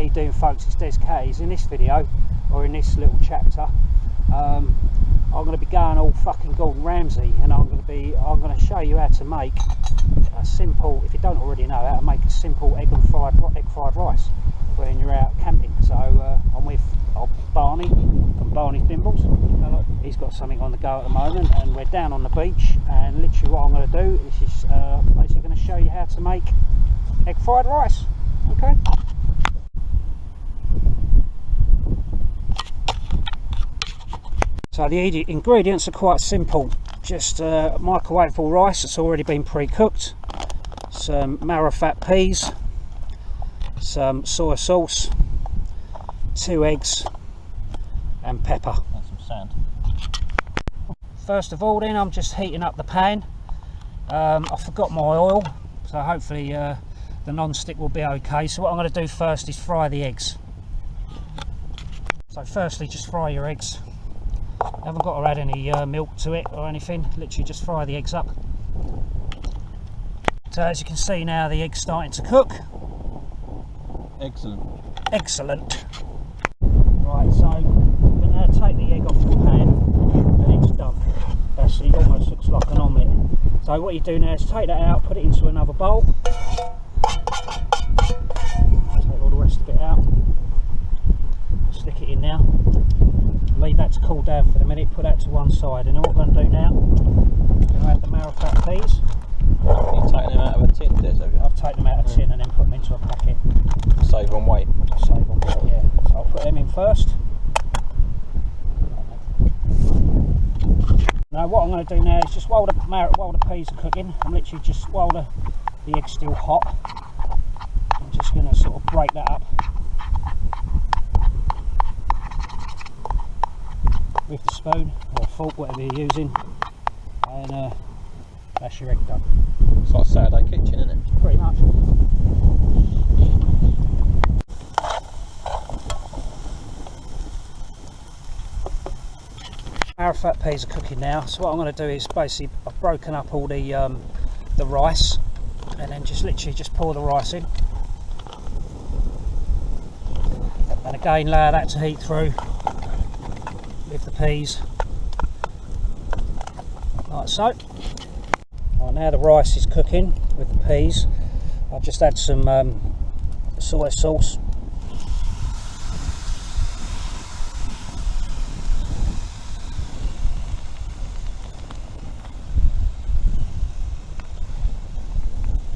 you doing, folks? It's Des Catties. In this video, or in this little chapter, I'm going to be going all fucking Gordon Ramsay, and I'm going to show you how to make a simple, if you don't already know, how to make a simple egg fried rice when you're out camping. So I'm with Barney from Barney's Bimbles. He's got something on the go at the moment, and we're down on the beach, and literally what I'm going to do is just basically going to show you how to make egg fried rice. Okay. So the ingredients are quite simple. Just microwavable rice that's already been pre-cooked, some marrow fat peas, some soy sauce, 2 eggs and pepper. And some sand. First of all then, I'm just heating up the pan. I forgot my oil, so hopefully the non-stick will be okay. So what I'm going to do first is fry the eggs. So firstly, just fry your eggs. Haven't got to add any milk to it or anything, literally just fry the eggs up. So as you can see now, the egg's starting to cook. Excellent. Excellent. Right, so I'm going to take the egg off the pan and it's done. That's it, almost looks like an omelette. So what you do now is take that out, put it into another bowl. Take all the rest of it out. Stick it in now. Leave that to cool down for a minute, put that to one side, and then what we're going to do now, we're going to add the marrow fat peas. You've taken them out of a tin, Des, have you? I've taken them out of a tin and then put them into a packet. Save on weight. Save on weight, yeah. So I'll put them in first. Now what I'm going to do now is just while the peas are cooking, I'm literally just, while the egg's still hot, I'm just going to sort of break that up with the spoon or fork, whatever you're using, and that's your egg done. It's like Saturday kitchen, isn't it? Pretty much. Our fat peas are cooking now, so what I'm going to do is basically I've broken up all the rice, and then just literally just pour the rice in, and again allow that to heat through with the peas, like so. Right, now the rice is cooking with the peas. I'll just add some soy sauce.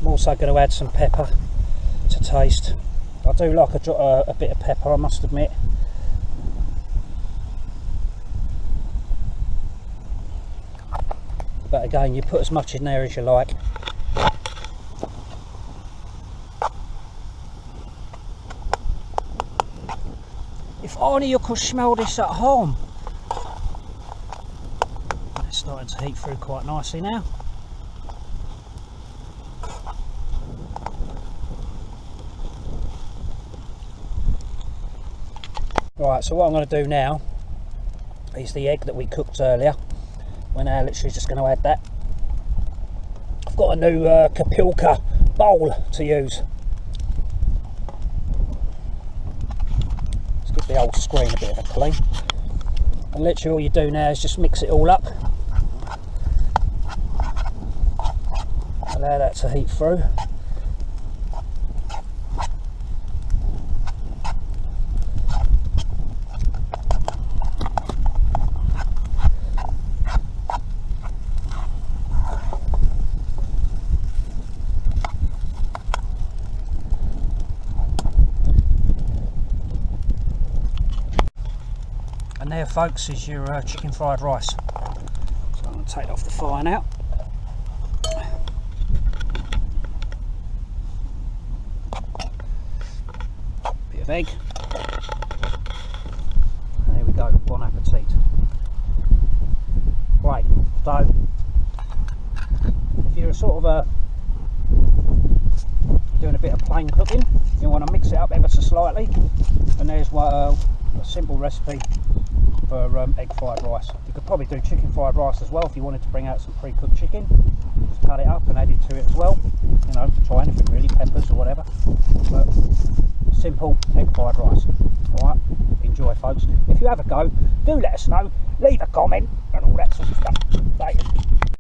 I'm also going to add some pepper to taste. I do like a bit of pepper, I must admit. But again, you put as much in there as you like. If only you could smell this at home. It's starting to heat through quite nicely now. Right, so what I'm going to do now is the egg that we cooked earlier. We're now literally just going to add that. I've got a new Kapilka bowl to use. Let's give the old screen a bit of a clean. And literally all you do now is just mix it all up. Allow that to heat through. And there, folks, is your chicken fried rice. So I'm going to take it off the fire now. Bit of egg. And there we go, bon appetit. Right, so if you're sort of doing a bit of plain cooking, you want to mix it up ever so slightly, and there's a simple recipe for egg fried rice. You could probably do chicken fried rice as well if you wanted to bring out some pre-cooked chicken. Just cut it up and add it to it as well. You know, try anything really, peppers or whatever. But simple. simple egg fried rice. Alright, enjoy folks. If you have a go, do let us know, leave a comment and all that sort of stuff. Later.